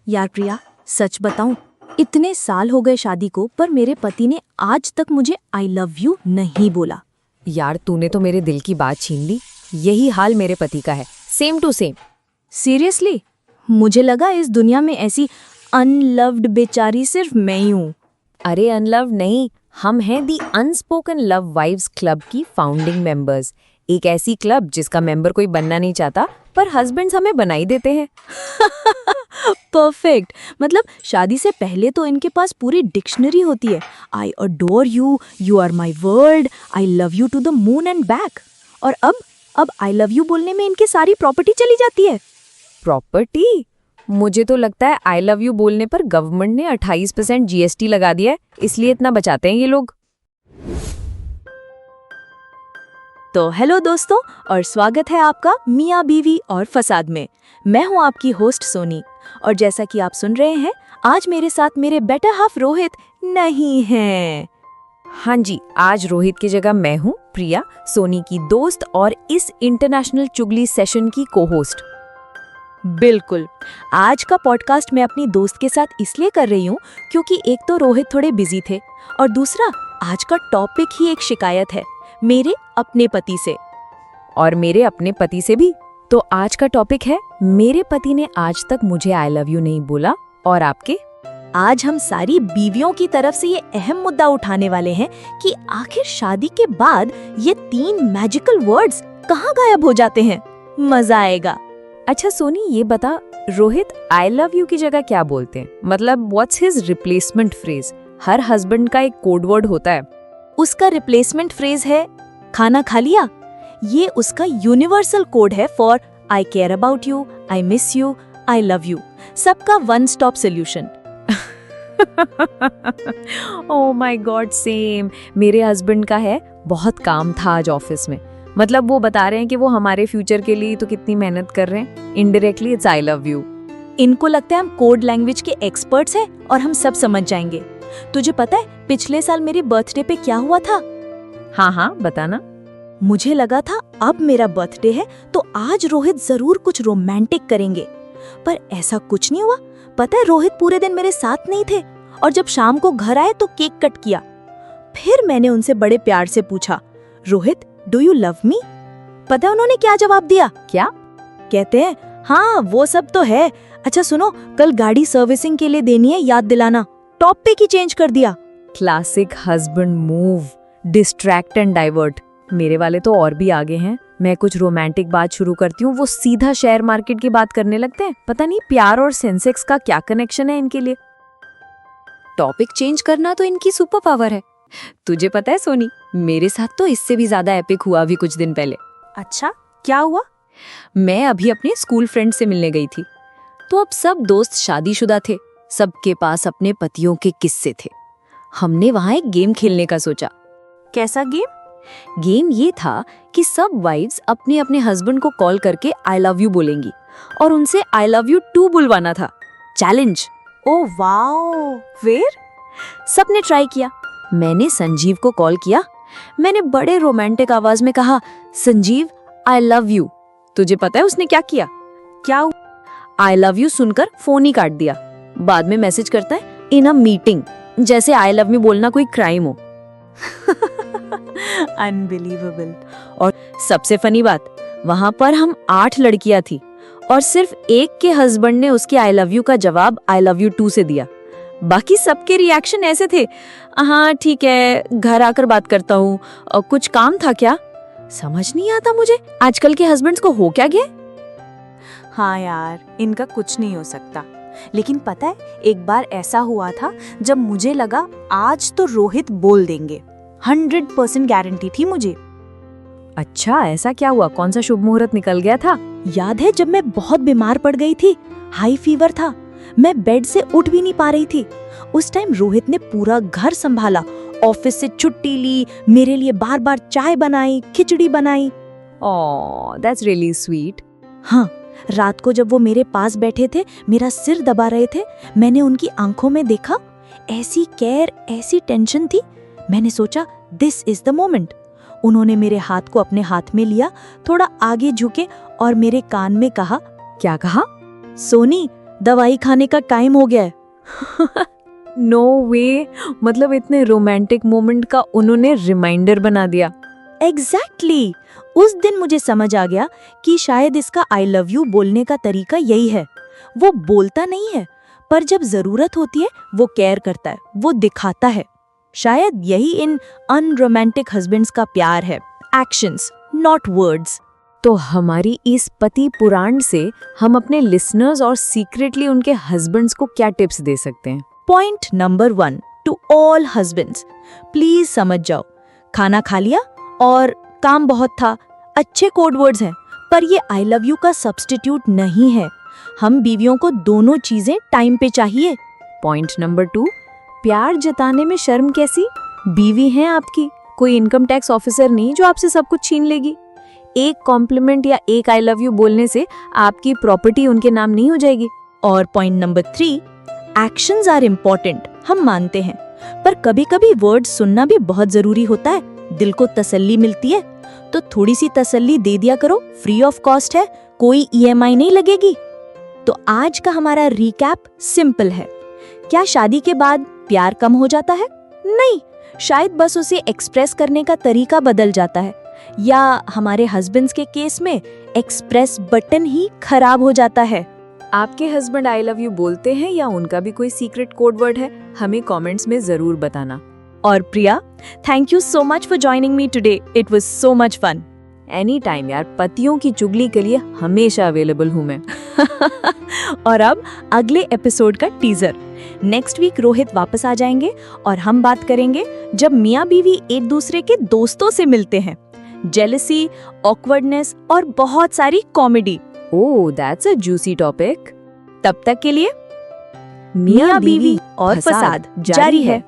यार प्रिया, सच बताऊं, इतने साल हो गए शादी को, पर मेरे पति ने आज तक मुझे आई लव यू नहीं बोला। यार तूने तो मेरे दिल की बात छीन ली। यही हाल मेरे पति का है, सेम टू सेम। सीरियसली? मुझे लगा इस दुनिया में ऐसी अनलव्ड बेचारी सिर्फ मैं ही हूँ। अरे अनलव्ड नहीं, हम हैं दी अनस्पोकन लव वाइव्स क्लब की फाउंडिंग मेंबर्स। एक ऐसी क्लब जिसका मेंबर कोई बनना नहीं चाहता, पर हस्बैंड्स हमें बना ही देते हैं। परफेक्ट। मतलब शादी से पहले तो इनके पास पूरी डिक्शनरी होती है। I adore you, you are my world, I love you to the moon and back. और अब आई लव यू बोलने में इनकी सारी प्रॉपर्टी चली जाती है। प्रॉपर्टी? मुझे तो लगता है आई लव यू बोलने पर गवर्नमेंट ने 28% GST लगा दिया है, इसलिए इतना बचाते हैं ये लोग। तो हेलो दोस्तों, और स्वागत है आपका मियाँ बीवी और फसाद में। मैं हूँ आपकी होस्ट सोनी, और जैसा कि आप सुन रहे हैं, आज मेरे साथ मेरे बेटर हाफ रोहित नहीं हैं। हाँ जी, आज रोहित की जगह मैं हूँ प्रिया, सोनी की दोस्त और इस इंटरनेशनल चुगली सेशन की को होस्ट। बिल्कुल। आज का पॉडकास्ट मैं अपनी दोस्त के साथ इसलिए कर रही हूँ क्योंकि एक तो रोहित थोड़े बिजी थे, और दूसरा आज का टॉपिक ही एक शिकायत है मेरे अपने पति से। और मेरे अपने पति से भी। तो आज का टॉपिक है मेरे पति ने आज तक मुझे आई लव यू नहीं बोला, और आपके? आज हम सारी बीवियों की तरफ से ये अहम मुद्दा उठाने वाले हैं कि आखिर शादी के बाद ये 3 मैजिकल वर्ड्स कहाँ गायब हो जाते हैं। मजा आएगा। अच्छा सोनी, ये बता, रोहित आई लव यू की जगह क्या बोलते हैं? मतलब what's his replacement phrase? Her husband का एक कोड वर्ड होता है। उसका रिप्लेसमेंट फ्रेज है खाना खा लिया। ये उसका यूनिवर्सल कोड है for I care about you, I miss you, I love you. सबका one stop solution. Oh my god, same. मेरे हस्बैंड का है बहुत काम था आज ऑफिस में। मतलब वो बता रहे हैं कि वो हमारे फ्यूचर के लिए तो कितनी मेहनत कर रहे हैं। Indirectly it's I love you. इनको लगता है हम कोड लैंग्वेज के एक्सपर्ट्स हैं और हम सब समझ जाएंगे। तुझे पता है पिछले साल मेरे बर्थडे पे क्या हुआ था? हाँ, बताना। मुझे लगा था अब मेरा बर्थडे है तो आज रोहित जरूर कुछ रोमांटिक करेंगे, पर ऐसा कुछ नहीं हुआ। पता है, रोहित पूरे दिन मेरे साथ नहीं थे, और जब शाम को घर आए तो केक कट किया। फिर मैंने उनसे बड़े प्यार से पूछा, Rohit do you love me? पता है उन्होंने क्या जवाब दिया? क्या कहते हैं, हाँ वो सब तो है, अच्छा सुनो, कल गाड़ी सर्विसिंग के लिए देनी है, याद दिलाना। टॉपिक ही चेंज कर दिया। Classic husband move, distract and divert. मेरे वाले तो और भी आगे हैं। मैं कुछ रोमांटिक बात शुरू करती हूँ, वो सीधा शेयर मार्केट की बात करने लगते हैं। पता नहीं प्यार और सेंसेक्स का क्या कनेक्शन है इनके लिए। टॉपिक चेंज करना तो इनकी सुपर पावर है। तुझे पता है सोनी, मेरे साथ तो इससे भी ज्यादा एपिक हुआ अभी कुछ दिन पहले। अच्छा, क्या हुआ? मैं अभी अपने स्कूल फ्रेंड से मिलने गई थी, तो अब सब दोस्त शादीशुदा थे, सबके पास अपने पतियों के किस्से थे। हमने वहां एक गेम खेलने का सोचा। कैसा गेम? गेम ये था कि सब वाइफ्स अपने अपने हस्बैंड को कॉल करके आई लव यू बोलेंगी और उनसे आई लव यू टू बुलवाना था। चैलेंज। ओह वाओ, फिर? सबने ट्राई किया। मैंने संजीव को कॉल किया। मैंने बड़े रोमांटिक आवाज में कहा, संजीव आई लव यू। तुझे पता है उसने क्या किया? क्या? आई लव यू सुनकर फोन ही काट दिया। बाद में मैसेज करता है, इन अ मीटिंग, जैसे आई लव यू बोलना कोई क्राइम हो। अनबिलीवेबल। और सबसे फनी बात, वहां पर हम 8 लड़कियां थी और सिर्फ एक के हस्बैंड ने उसके आई लव यू का जवाब आई लव यू टू से दिया। बाकी सबके रिएक्शन ऐसे थे, हाँ ठीक है, घर आकर बात करता हूँ, कुछ काम था क्या? समझ नहीं आता मुझे आजकल के हस्बैंड्स को हो क्या गया। हाँ यार, इनका कुछ नहीं हो सकता। लेकिन पता है, एक बार ऐसा हुआ था जब मुझे लगा आज तो रोहित बोल देंगे। 100% गारंटी थी मुझे। अच्छा, ऐसा क्या हुआ? कौन सा शुभ मुहूर्त निकल गया था? याद है जब मैं बहुत बीमार पड़ गई थी, हाई फीवर था, मैं बेड से उठ भी नहीं पा रही थी। उस टाइम रोहित ने पूरा घर संभाला, ऑफिस से छुट्टी ली, मेरे लिए बार बार चाय बनाई, खिचड़ी बनाई। ओह, दैट्स रियली स्वीट। हाँ, रात को जब वो मेरे पास बैठे थे, मेरा सिर दबा रहे थे, मैंने उनकी आंखों में देखा, ऐसी केयर, ऐसी टेंशन थी। मैंने सोचा दिस इज द मोमेंट। उन्होंने मेरे हाथ को अपने हाथ में लिया, थोड़ा आगे झुके और मेरे कान में कहा। क्या कहा? सोनी, दवाई खाने का टाइम हो गया है। नो वे, मतलब इतने रोमांटिक मोमेंट का उन्होंने रिमाइंडर बना दिया। एग्जैक्टली उस दिन मुझे समझ आ गया कि शायद इसका आई लव यू बोलने का तरीका यही है। वो बोलता नहीं है, पर जब जरूरत होती है वो केयर करता है, वो दिखाता है। शायद यही इन अनरोमांटिक हस्बैंड्स का प्यार है, एक्शंस नॉट वर्ड्स। तो हमारी इस पति पुराण से हम अपने लिसनर्स और सीक्रेटली उनके हस्बैंड्स को क्या टिप्स दे सकते हैं? Point number 1 to all husbands, please समझ जाओ, खाना खा लिया और काम बहुत था, अच्छे कोड वर्ड्स हैं, पर ये आई लव यू का सब्स्टिट्यूट नहीं है। हम बीवियों को दोनों चीजें टाइम पे चाहिए। पॉइंट नंबर 2, प्यार जताने में शर्म कैसी? बीवी हैं आपकी, कोई इनकम टैक्स ऑफिसर नहीं जो आपसे सब कुछ छीन लेगी। एक कॉम्प्लीमेंट या एक आई लव यू बोलने से आपकी प्रॉपर्टी उनके नाम नहीं हो जाएगी। और point number 3, actions are important, हम मानते हैं, पर कभी कभी वर्ड्स सुनना भी बहुत जरूरी होता है। दिल को तसल्ली मिलती है तो थोड़ी सी तसल्ली दे दिया करो, फ्री ऑफ कॉस्ट है, कोई EMI नहीं लगेगी। तो आज का हमारा रिकैप सिंपल है। क्या शादी के बाद प्यार कम हो जाता है? नहीं, शायद बस उसे एक्सप्रेस करने का तरीका बदल जाता है, या हमारे हस्बैंड्स के केस में एक्सप्रेस बटन ही खराब हो जाता है। आपके हस्बैंड आई लव यू बोलते हैं या उनका भी कोई सीक्रेट कोड वर्ड है? हमें कमेंट्स में जरूर बताना। और Priya, thank you so much for joining me today, it was so much fun. Any time यार, पतियों की चुगली के लिए हमेशा अवेलेबल हूँ मैं। और अब अगले एपिसोड का टीजर। नेक्स्ट वीक रोहित वापस आ जाएंगे और हम बात करेंगे जब मियाँ बीवी एक दूसरे के दोस्तों से मिलते हैं। जेलसी, ऑकवर्डनेस और बहुत सारी comedy. Oh, that's a juicy topic. तब तक के लिए मियाँ बीवी और फसाद जारी है।